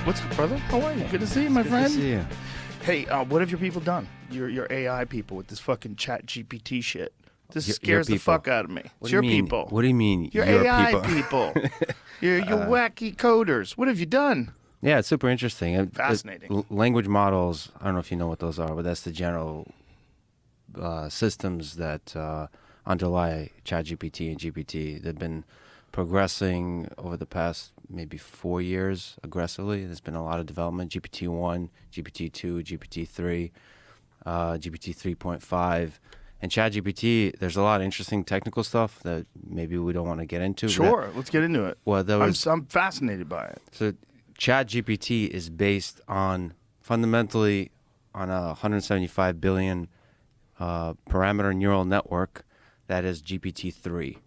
What's up, brother? How are you? Good to see you, my friend. Good to see you. Hey, what have your people done? Your AI people with this fucking ChatGPT shit. This scares the fuck out of me. It's your people. What do you mean? Your AI people. Your wacky coders. What have you done? Yeah, it's super interesting. Fascinating. Language models, I don't know if you know what those are, but that's the general systems that underlie ChatGPT and GPT. They've been progressing over the past maybe 4 years aggressively. There's been a lot of development. GPT-1, GPT-2, GPT-3, GPT 3.5. And ChatGPT, there's a lot of interesting technical stuff that maybe we don't want to get into. Sure, let's get into it. Well, I'm fascinated by it. So ChatGPT is based fundamentally on a 175 billion parameter neural network that is GPT-3.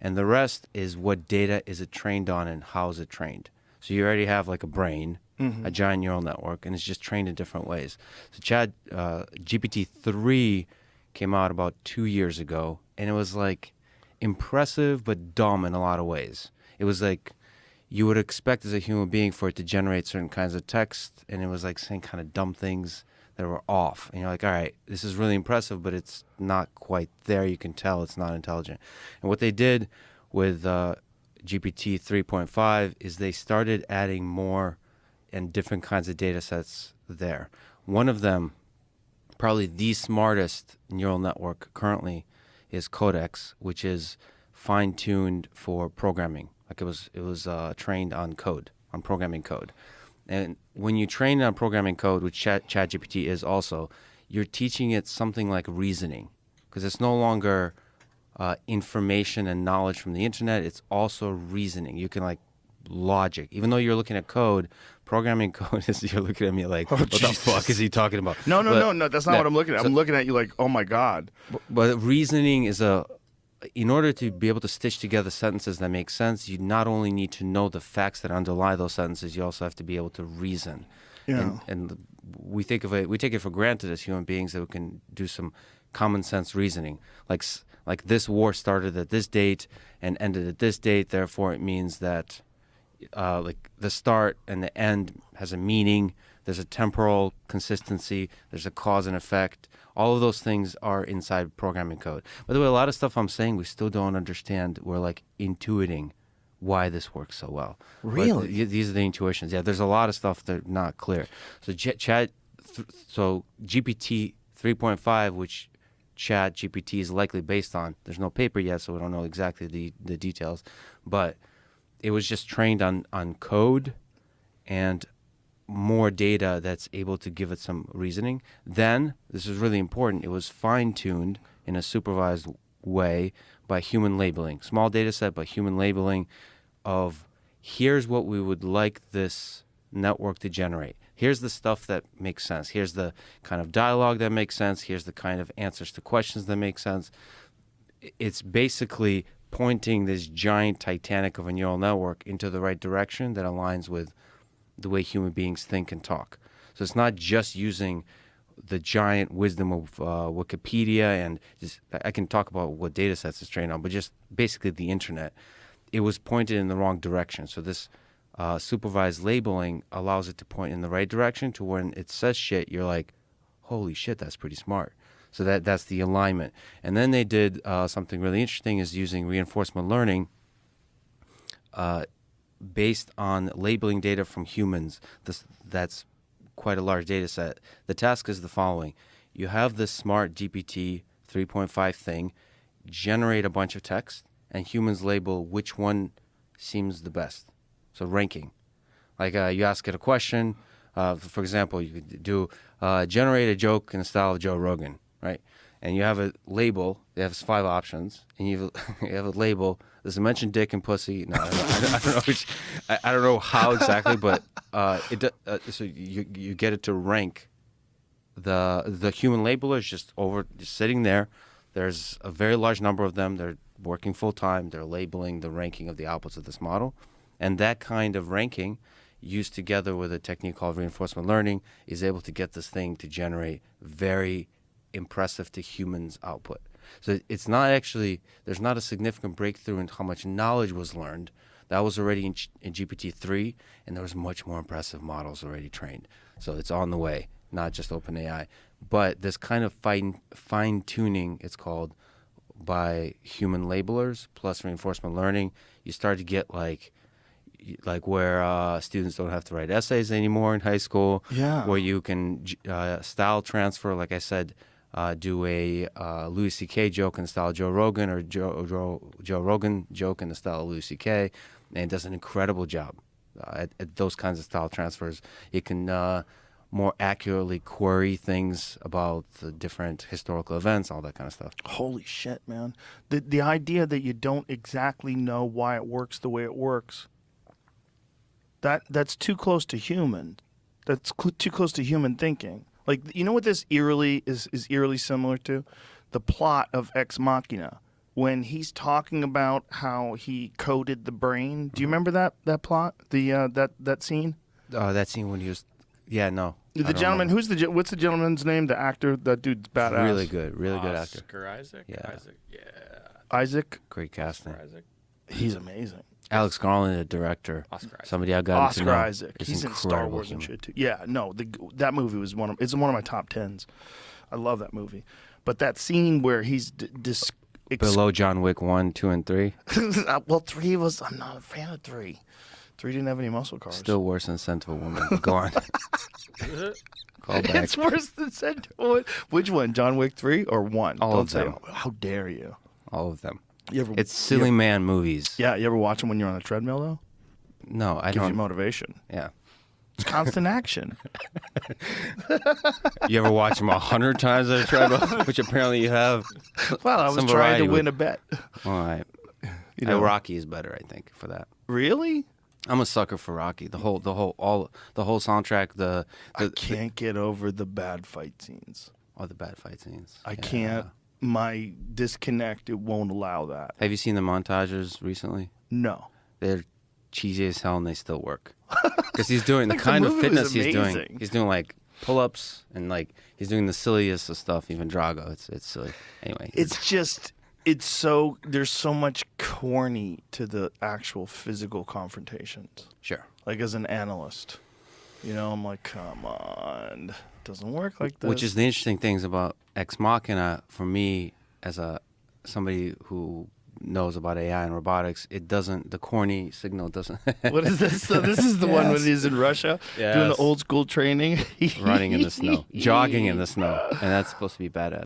And the rest is what data is it trained on and how is it trained. So you already have like a brain, a giant neural network, and it's just trained in different ways. So GPT-3 came out about 2 years ago, and it was like impressive but dumb in a lot of ways. It was like you would expect as a human being for it to generate certain kinds of text, and it was like saying kind of dumb things that were off. And you're like, all right, this is really impressive, but it's not quite there. You can tell it's not intelligent. And what they did with GPT 3.5 is they started adding more and different kinds of data sets there. One of them, probably the smartest neural network currently, is Codex, which is fine-tuned for programming. Like it was trained on code, on programming code. And when you train on programming code, which ChatGPT is also, you're teaching it something like reasoning, because it's no longer information and knowledge from the internet. It's also reasoning. You can like logic. Even though you're looking at code, programming code is, you're looking at me like, what the fuck is he talking about? No, that's not what I'm looking at. I'm looking at you like, oh my God. But reasoning is in order to be able to stitch together sentences that make sense, you not only need to know the facts that underlie those sentences, you also have to be able to reason. Yeah. And we take it for granted as human beings that we can do some common sense reasoning. Like this war started at this date and ended at this date, therefore it means that like the start and the end has a meaning. There's a temporal consistency. There's a cause and effect. All of those things are inside programming code. By the way, a lot of stuff I'm saying we still don't understand. We're like intuiting why this works so well. Really? But these are the intuitions. Yeah, there's a lot of stuff that's not clear. So so GPT 3.5, which ChatGPT is likely based on, there's no paper yet, so we don't know exactly the details. But it was just trained on code and more data that's able to give it some reasoning. Then, this is really important, it was fine-tuned in a supervised way by human labeling. Small data set, but human labeling of here's what we would like this network to generate. Here's the stuff that makes sense. Here's the kind of dialogue that makes sense. Here's the kind of answers to questions that make sense. It's basically pointing this giant Titanic of a neural network into the right direction that aligns with the way human beings think and talk. So it's not just using the giant wisdom of Wikipedia and just, I can talk about what data sets it's trained on, but just basically the internet. It was pointed in the wrong direction. So this supervised labeling allows it to point in the right direction to when it says shit, you're like, holy shit, that's pretty smart. So that's the alignment. And then they did something really interesting is using reinforcement learning based on labeling data from humans. That's quite a large data set. The task is the following. You have this smart GPT 3.5 thing generate a bunch of text, and humans label which one seems the best. So ranking. Like you ask it a question. For example, you could do generate a joke in the style of Joe Rogan, right? And you have a label. It has 5 options, and you have a label. Does it mention dick and pussy? No, I don't know. I don't know how exactly, but so you get it to rank. The human labeler is just sitting there. There's a very large number of them. They're working full time. They're labeling the ranking of the outputs of this model, and that kind of ranking, used together with a technique called reinforcement learning, is able to get this thing to generate very impressive to humans output. So it's not actually, there's not a significant breakthrough in how much knowledge was learned. That was already in GPT-3, and there was much more impressive models already trained. So it's on the way, not just OpenAI. But this kind of fine-tuning, it's called, by human labelers plus reinforcement learning, you start to get like where students don't have to write essays anymore in high school. Yeah. Where you can style transfer, like I said, do a Louis C.K. joke in the style of Joe Rogan, or Joe Rogan joke in the style of Louis C.K., and it does an incredible job at those kinds of style transfers. It can more accurately query things about the different historical events, all that kind of stuff. Holy shit, man. The idea that you don't exactly know why it works the way it works, that's too close to human. That's too close to human thinking. Like, you know what this eerily is eerily similar to? The plot of Ex Machina. When he's talking about how he coded the brain. Do you remember that plot? That scene? That scene when he was... Yeah, no. The gentleman, what's the gentleman's name? The actor? That dude's badass. Really good actor. Oscar Isaac? Yeah. Isaac? Great casting. Isaac. He's amazing. Alex Garland, the director. Oscar Isaac. Somebody I got to know. Oscar Isaac. It's He's in Star Wars and shit too. Yeah, no, that movie was one of my top 10s. I love that movie. But that scene where he's below John Wick 1, 2, and 3. Well, 3 was... I'm not a fan of 3. 3 didn't have any muscle cars. Still worse than Scent of a Woman. Go on. Call back. It's worse than Scent of a Woman. Which one? John Wick 3 or 1? All of them. How dare you? All of them. It's silly man movies. Yeah, you ever watch them when you're on a treadmill, though? No, I Gives don't. you motivation. Yeah. It's constant action. You ever watch them 100 times on a treadmill, which apparently you have? Well, I was trying to win a bet. All right. You know, Rocky is better, I think, for that. Really? I'm a sucker for Rocky. The whole soundtrack. I can't get over the bad fight scenes. Oh, the bad fight scenes. I can't. My disconnect, it won't allow that. Have you seen the montages recently? No. They're cheesy as hell, and they still work. Because he's doing Like, the kind the of movie was fitness he's doing. amazing. He's doing like pull-ups, and like he's doing the silliest of stuff. Even Drago, it's silly. Anyway, It's so, there's so much corny to the actual physical confrontations. sure. Like, as an analyst, you know, I'm like, come on, it doesn't work like this. Which is the interesting things about Ex Machina for me as somebody who knows about AI and robotics. It doesn't, the corny signal doesn't. What is this? So this is the one when he's in Russia doing the old school training, running in the snow, jogging in the snow, and that's supposed to be badass.